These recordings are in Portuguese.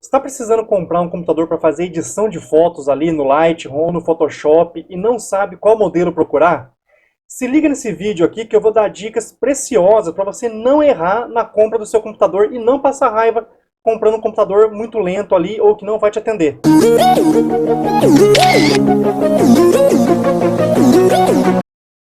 Está precisando comprar um computador para fazer edição de fotos ali no Lightroom ou no Photoshop e não sabe qual modelo procurar? Se liga nesse vídeo aqui que eu vou dar dicas preciosas para você não errar na compra do seu computador e não passar raiva comprando um computador muito lento ali ou que não vai te atender.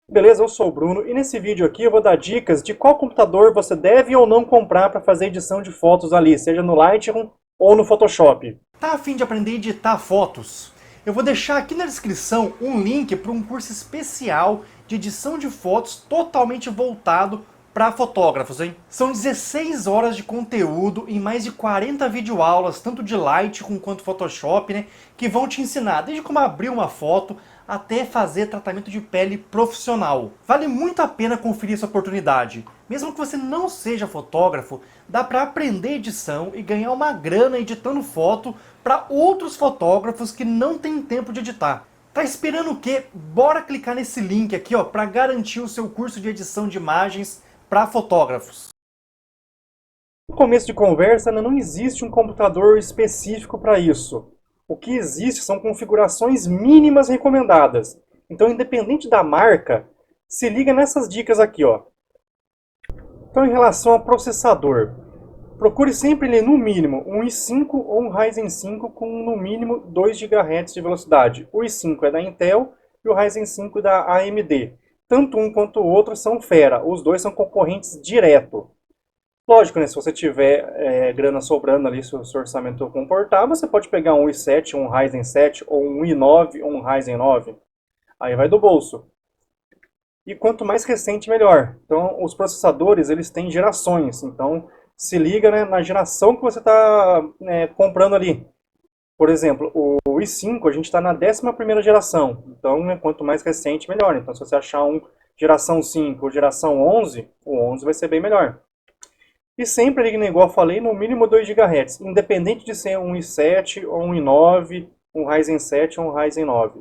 Beleza, eu sou o Bruno e nesse vídeo aqui eu vou dar dicas de qual computador você deve ou não comprar para fazer edição de fotos ali, seja no Lightroom ou no Photoshop. Tá a fim de aprender a editar fotos? Eu vou deixar aqui na descrição um link para um curso especial de edição de fotos totalmente voltado para fotógrafos, hein? São 16 horas de conteúdo em mais de 40 videoaulas, tanto de Lightroom quanto Photoshop, né? Que vão te ensinar desde como abrir uma foto até fazer tratamento de pele profissional. Vale muito a pena conferir essa oportunidade. Mesmo que você não seja fotógrafo, dá para aprender edição e ganhar uma grana editando foto para outros fotógrafos que não têm tempo de editar. Tá esperando o quê? Bora clicar nesse link aqui, ó, para garantir o seu curso de edição de imagens para fotógrafos. No começo de conversa, ainda não existe um computador específico para isso. O que existe são configurações mínimas recomendadas. Então, independente da marca, se liga nessas dicas aqui, ó. Então, em relação ao processador, procure sempre ele no mínimo um i5 ou um Ryzen 5 com no mínimo 2 GHz de velocidade. O i5 é da Intel e o Ryzen 5 é da AMD. Tanto um quanto o outro são fera, os dois são concorrentes direto. Lógico, né, se você tiver grana sobrando ali, se o seu orçamento comportar, você pode pegar um i7, um Ryzen 7, ou um i9, ou um Ryzen 9. Aí vai do bolso. E quanto mais recente, melhor. Então, os processadores, eles têm gerações. Então, se liga, né, na geração que você está comprando ali. Por exemplo, o i5, a gente está na 11ª geração. Então, né, quanto mais recente, melhor. Então, se você achar um geração 5 ou geração 11, o 11 vai ser bem melhor. E sempre ali, igual eu falei, no mínimo 2 GHz, independente de ser um i7 ou um i9, um Ryzen 7 ou um Ryzen 9.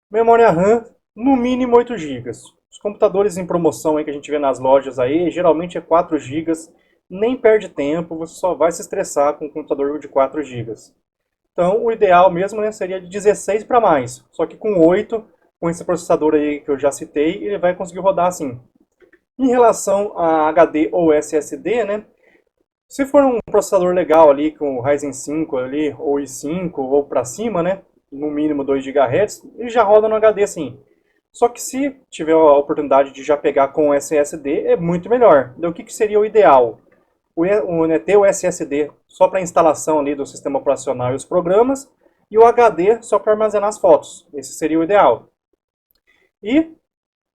Memória RAM, no mínimo 8 GB. Os computadores em promoção aí que a gente vê nas lojas aí, geralmente é 4 GB, nem perde tempo, você só vai se estressar com um computador de 4 GB. Então, o ideal mesmo, né, seria de 16 para mais, só que com 8, com esse processador aí que eu já citei, ele vai conseguir rodar assim. Em relação a HD ou SSD, né? Se for um processador legal ali com o Ryzen 5 ali, ou i5 ou para cima, né? No mínimo 2 GHz, ele já roda no HD sim. Só que se tiver a oportunidade de já pegar com o SSD, é muito melhor. Então o que seria o ideal? Ter o SSD só para instalação ali do sistema operacional e os programas, e o HD só para armazenar as fotos. Esse seria o ideal. E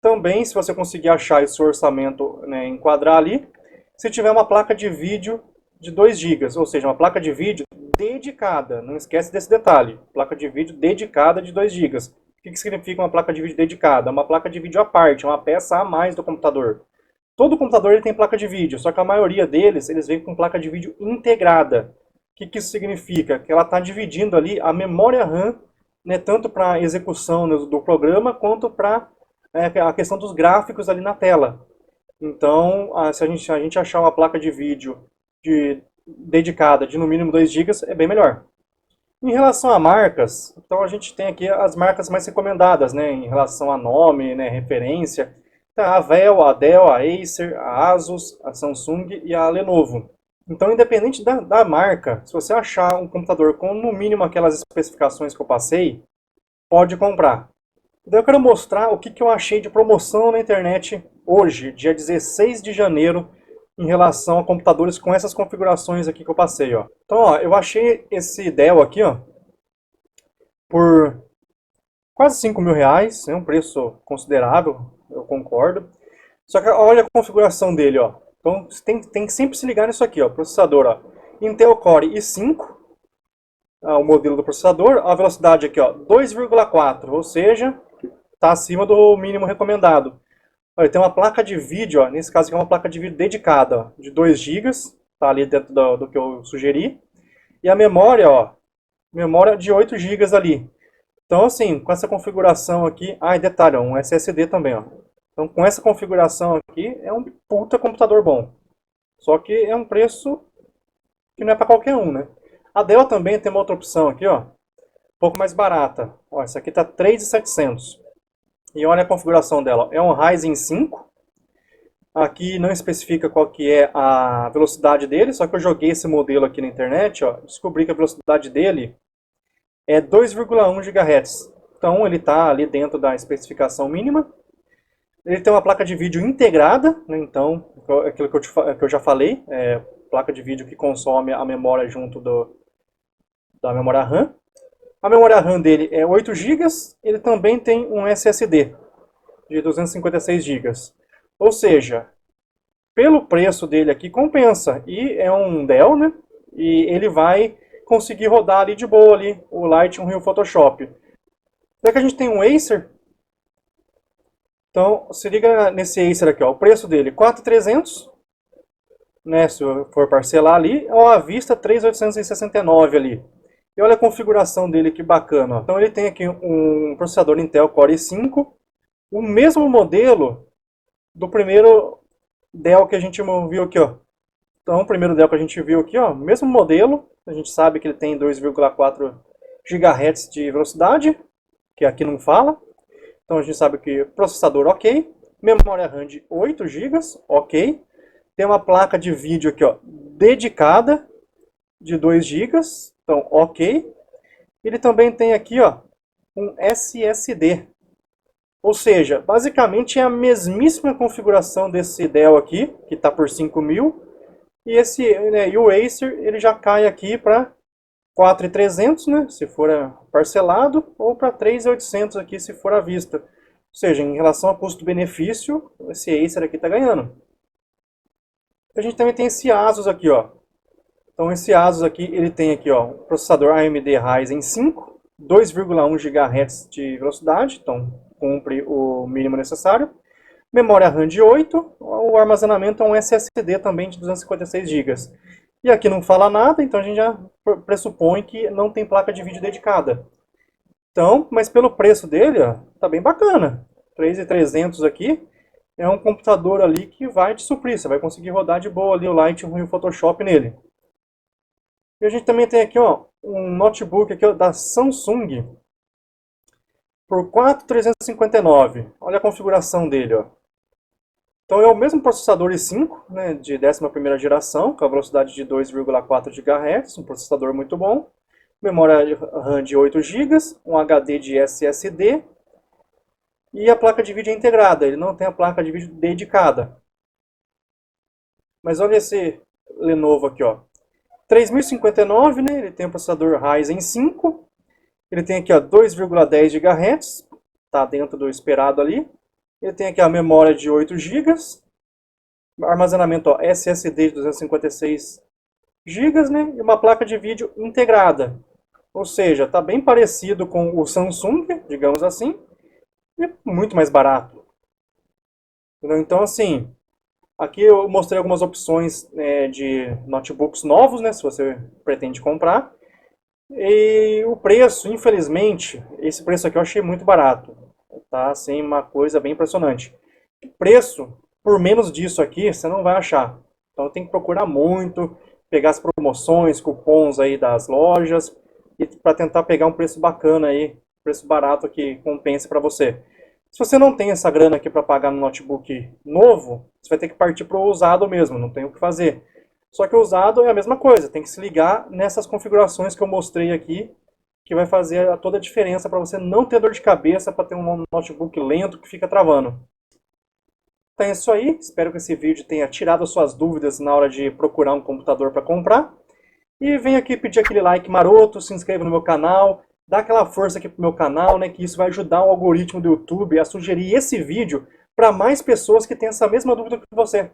também, se você conseguir achar esse orçamento, né, enquadrar ali, se tiver uma placa de vídeo de 2 GB, ou seja, uma placa de vídeo dedicada, não esquece desse detalhe, placa de vídeo dedicada de 2 GB. O que significa uma placa de vídeo dedicada? Uma placa de vídeo à parte, uma peça a mais do computador. Todo computador ele tem placa de vídeo, só que a maioria deles, eles vêm com placa de vídeo integrada. O que isso significa? Que ela está dividindo ali a memória RAM, né, tanto para a execução do programa, quanto para a questão dos gráficos ali na tela. Então, se a gente achar uma placa de vídeo dedicada de no mínimo 2 GB, é bem melhor. Em relação a marcas, então a gente tem aqui as marcas mais recomendadas, né, em relação a nome, né, referência. Tá, a Dell, a Dell, a Acer, a Asus, a Samsung e a Lenovo. Então, independente da marca, se você achar um computador com no mínimo aquelas especificações que eu passei, pode comprar. Então eu quero mostrar o que eu achei de promoção na internet hoje, dia 16 de janeiro, em relação a computadores com essas configurações aqui que eu passei, ó. Então, ó, eu achei esse Dell aqui, ó, por quase 5 mil reais, é um preço considerável, eu concordo. Só que olha a configuração dele, ó. Então tem que sempre se ligar nisso aqui, ó. Processador, ó. Intel Core i5, o modelo do processador, a velocidade aqui, ó, 2,4, ou seja, está acima do mínimo recomendado. Olha, tem uma placa de vídeo, ó, nesse caso aqui é uma placa de vídeo dedicada, ó, de 2 GB, está ali dentro do que eu sugeri. E a memória, ó, memória de 8 GB ali. Então, assim, com essa configuração aqui, e detalhe, ó, um SSD também, ó. Então, com essa configuração aqui, é um puta computador bom. Só que é um preço que não é para qualquer um, né? A Dell também tem uma outra opção aqui, ó, um pouco mais barata. Ó, essa aqui tá 3.700. E olha a configuração dela. É um Ryzen 5. Aqui não especifica qual que é a velocidade dele, só que eu joguei esse modelo aqui na internet, ó, descobri que a velocidade dele é 2,1 GHz. Então ele está ali dentro da especificação mínima. Ele tem uma placa de vídeo integrada, né, então aquilo que eu já falei, placa de vídeo que consome a memória junto da memória RAM. A memória RAM dele é 8 GB, ele também tem um SSD de 256 GB. Ou seja, pelo preço dele aqui compensa. E é um Dell, né? E ele vai conseguir rodar ali de boa ali o Lightroom e o Photoshop. Será que a gente tem um Acer? Então, se liga nesse Acer aqui, ó. O preço dele, 4.300, né? Se eu for parcelar ali, ou à vista, 3.869 ali. E olha a configuração dele, que bacana. Ó. Então ele tem aqui um processador Intel Core i5, o mesmo modelo do primeiro Dell que a gente viu aqui, ó. Então, o primeiro Dell que a gente viu aqui, ó, mesmo modelo, a gente sabe que ele tem 2,4 GHz de velocidade, que aqui não fala. Então a gente sabe que processador ok, memória RAM de 8 GB, ok. Tem uma placa de vídeo aqui, ó, dedicada de 2 GB, então ok. Ele também tem aqui, ó, um SSD. Ou seja, basicamente é a mesmíssima configuração desse Dell aqui, que está por 5.000. E e o Acer, ele já cai aqui para 4.300, né, se for parcelado, ou para 3.800 aqui se for à vista. Ou seja, em relação a custo-benefício, esse Acer aqui está ganhando. A gente também tem esse Asus aqui, ó. Então esse Asus aqui, ele tem aqui, ó, um processador AMD Ryzen 5, 2,1 GHz de velocidade, então cumpre o mínimo necessário. Memória RAM de 8, o armazenamento é um SSD também de 256 GB. E aqui não fala nada, então a gente já pressupõe que não tem placa de vídeo dedicada. Então, mas pelo preço dele, ó, tá bem bacana. 3.300 aqui é um computador ali que vai te suprir, você vai conseguir rodar de boa ali o Lightroom e o Photoshop nele. E a gente também tem aqui, ó, um notebook aqui, ó, da Samsung por 4.359. Olha a configuração dele, ó. Então é o mesmo processador i5, né, de 11ª geração, com a velocidade de 2,4 GHz, um processador muito bom. Memória RAM de 8 GB, um HD de SSD e a placa de vídeo é integrada, ele não tem a placa de vídeo dedicada. Mas olha esse Lenovo aqui, ó. 3.059, né, ele tem o processador Ryzen 5, ele tem aqui 2,10 GHz, está dentro do esperado ali. Ele tem aqui a memória de 8 GB, armazenamento SSD de 256 GB, né? E uma placa de vídeo integrada. Ou seja, está bem parecido com o Samsung, digamos assim, e muito mais barato. Então, assim, aqui eu mostrei algumas opções de notebooks novos, né? Se você pretende comprar. E o preço, infelizmente, esse preço aqui eu achei muito barato. Tá assim, uma coisa bem impressionante. Preço, por menos disso aqui, você não vai achar. Então tem que procurar muito, pegar as promoções, cupons aí das lojas, e para tentar pegar um preço bacana aí, preço barato que compense para você. Se você não tem essa grana aqui para pagar no notebook novo, você vai ter que partir para o usado mesmo, não tem o que fazer. Só que o usado é a mesma coisa, tem que se ligar nessas configurações que eu mostrei aqui, que vai fazer toda a diferença para você não ter dor de cabeça, para ter um notebook lento que fica travando. Então é isso aí, espero que esse vídeo tenha tirado as suas dúvidas na hora de procurar um computador para comprar. E venha aqui pedir aquele like maroto, se inscreva no meu canal, dá aquela força aqui pro meu canal, né, que isso vai ajudar o algoritmo do YouTube a sugerir esse vídeo para mais pessoas que têm essa mesma dúvida que você.